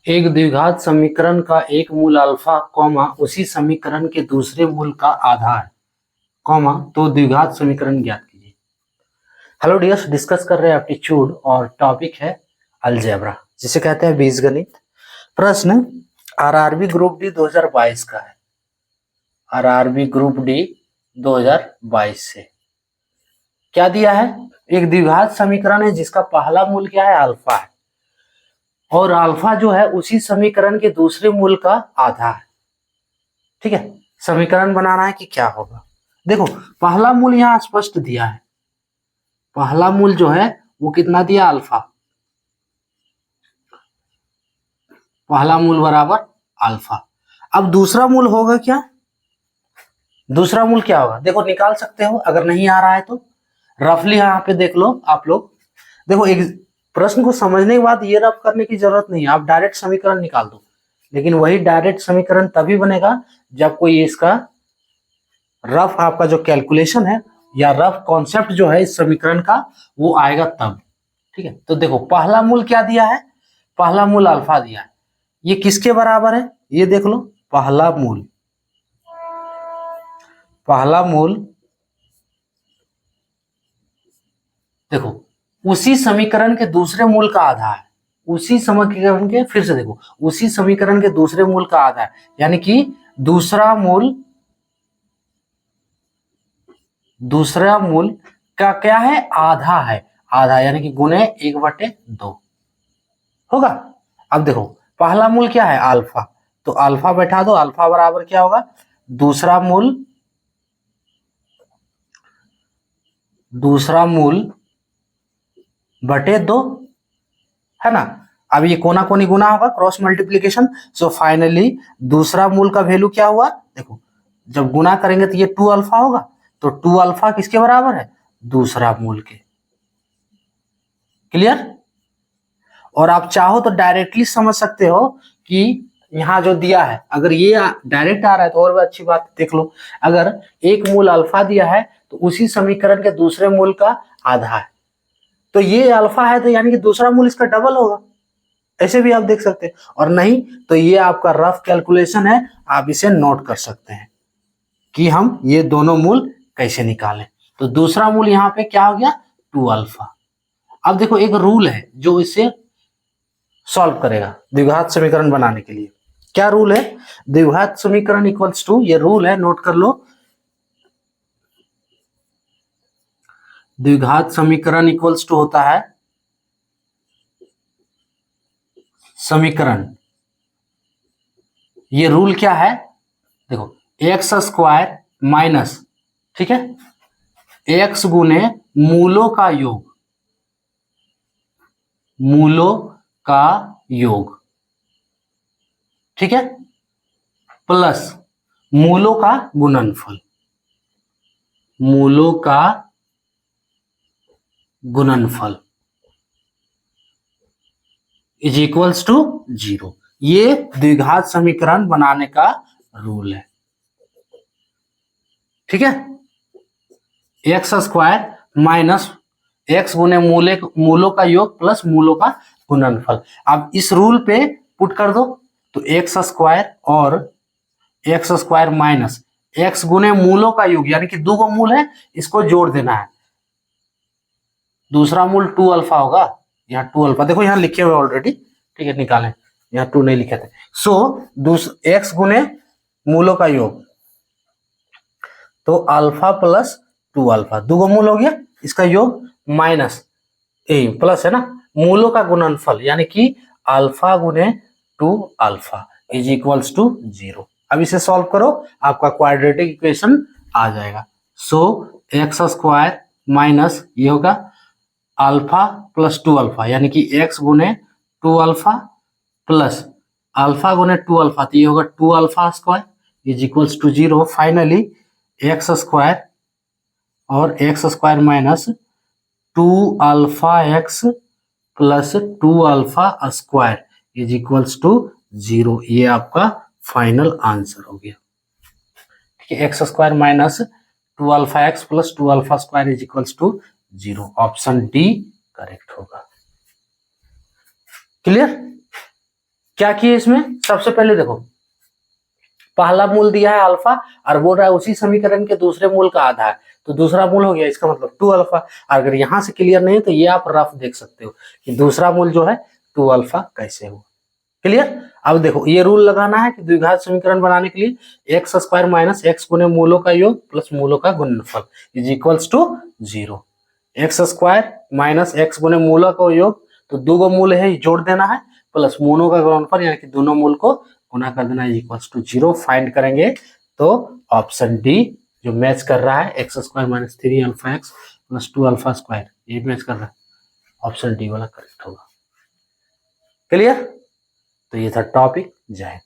एक द्विघात समीकरण का एक मूल अल्फा कॉमा उसी समीकरण के दूसरे मूल का आधार कॉमा तो द्विघात समीकरण ज्ञात कीजिए। हेलो डियर्स, डिस्कस कर रहे हैं एप्टीट्यूड और टॉपिक है अलजेब्रा, जिसे कहते हैं बीजगणित। प्रश्न आरआरबी ग्रुप डी 2022 का है। आरआरबी ग्रुप डी 2022 से क्या दिया है? एक द्विघात समीकरण है जिसका पहला मूल क्या है? अल्फा है, और अल्फा जो है उसी समीकरण के दूसरे मूल का आधा है। ठीक है, समीकरण बनाना है कि क्या होगा। देखो, पहला मूल यहां स्पष्ट दिया है। पहला मूल जो है वो कितना दिया? अल्फा। पहला मूल बराबर अल्फा। अब दूसरा मूल होगा क्या? दूसरा मूल क्या होगा? देखो, निकाल सकते हो अगर नहीं आ रहा है तो। रफली यहाँ पे देख लो आप लोग। देखो, एक प्रश्न को समझने के बाद ये रफ करने की जरूरत नहीं है, आप डायरेक्ट समीकरण निकाल दो। लेकिन वही डायरेक्ट समीकरण तभी बनेगा जब कोई इसका रफ आपका जो कैलकुलेशन है या रफ कॉन्सेप्ट जो है इस समीकरण का वो आएगा तब। ठीक है, तो देखो पहला मूल क्या दिया है? पहला मूल अल्फा दिया है। ये किसके बराबर है? ये देख लो, पहला मूल। पहला मूल देखो उसी समीकरण के दूसरे मूल का आधा है। उसी समीकरण के, फिर से देखो, उसी समीकरण के दूसरे मूल का आधा है, यानी कि दूसरा मूल का क्या है? आधा है। आधा यानी कि गुणे 1/2 होगा। अब देखो पहला मूल क्या है? अल्फा। तो अल्फा बैठा दो, अल्फा बराबर क्या होगा? दूसरा मूल बटे 2, है ना। अब ये कोना कोनी गुना होगा, क्रॉस मल्टीप्लीकेशन। सो फाइनली दूसरा मूल का वैल्यू क्या हुआ? देखो, जब गुना करेंगे तो ये 2 अल्फा होगा। तो 2 अल्फा किसके बराबर है? दूसरा मूल के। क्लियर? और आप चाहो तो डायरेक्टली समझ सकते हो कि यहाँ जो दिया है, अगर ये डायरेक्ट आ रहा है तो और भी अच्छी बात। देख लो, अगर एक मूल अल्फा दिया है तो उसी समीकरण के दूसरे मूल का आधा है, तो ये अल्फा है तो यानी कि दूसरा मूल इसका डबल होगा। ऐसे भी आप देख सकते हैं, और नहीं तो ये आपका रफ कैलकुलेशन है, आप इसे नोट कर सकते हैं कि हम ये दोनों मूल कैसे निकालें। तो दूसरा मूल यहाँ पे क्या हो गया? 2 अल्फा। अब देखो, एक रूल है जो इसे सॉल्व करेगा द्विघात समीकरण बनाने के लिए। क्या रूल है? द्विघात समीकरण इक्वल्स टू, ये रूल है, नोट कर लो। द्विघात समीकरण इक्वल्स टू होता है समीकरण। ये रूल क्या है? देखो, एक्स स्क्वायर माइनस, ठीक है, एक्स गुने मूलों का योग, मूलों का योग, ठीक है, प्लस मूलों का गुणनफल, मूलों का गुणनफल इज इक्वल्स टू 0। ये द्विघात समीकरण बनाने का रूल है। ठीक है, एक्स स्क्वायर माइनस एक्स गुने मूलों का योग प्लस मूलों का गुणनफल। अब इस रूल पे पुट कर दो, तो एक्स स्क्वायर और एक्स स्क्वायर माइनस एक्स गुने मूलों का योग, यानी कि दो गो मूल है, इसको जोड़ देना है। दूसरा मूल 2 अल्फा होगा, यहाँ 2 अल्फा देखो, यहाँ लिखे हुए ऑलरेडी। ठीक है, निकालें, यहाँ 2 नहीं लिखे थे। सो एक्स गुने मूलों का योग, तो अल्फा प्लस 2 अल्फा, दो गो मूल हो गया, इसका योग माइनस ए प्लस, है ना, मूलों का गुणनफल यानी कि अल्फा गुने 2 अल्फा इज इक्वल्स टू 0। अब इसे सॉल्व करो, आपका क्वाड्रेटिक इक्वेशन आ जाएगा। सो एक्स स्क्वायर माइनस ये होगा अल्फा प्लस 2 अल्फा, यानी कि एक्स गुने 2 अल्फा प्लस अल्फा गुने 2 अल्फा, तो ये होगा 2 alpha square is equals to 0। Finally x square और x square minus 2 alpha x plus 2 alpha square is equals to 0। ये आपका फाइनल आंसर हो गया। ठीक है, x square minus 2 alpha x plus 2 alpha square is equals to 0। Option D correct होगा। Clear? क्या किए इसमें, सबसे पहले देखो पहला मूल दिया है अल्फा और बोल रहा है उसी समीकरण के दूसरे मूल का आधा है, तो दूसरा मूल हो गया, इसका मतलब 2 अल्फा। अगर यहां से क्लियर नहीं तो ये आप रफ देख सकते हो कि दूसरा मूल जो है 2 अल्फा कैसे हुआ। क्लियर। अब देखो ये रूल लगाना है कि द्विघात समीकरण बनाने के लिए एक्स स्क्वायर माइनस एक्स गुने मूलों का योग प्लस मूलों का गुणनफल is equals to 0। X square minus x गुने मूलों का योग, तो दो गो मूल है जोड़ देना है, प्लस मूलों का गुणनफल यानी कि दोनों मूल को गुना कर देना इज इक्वल्स टू 0। फाइंड करेंगे तो ऑप्शन डी जो मैच कर रहा है x square minus 3 alpha x plus 2 alpha square, ये मैच कर रहा है, ऑप्शन डी वाला करेक्ट होगा। क्लियर। तो ये था टॉपिक। जय हिंद।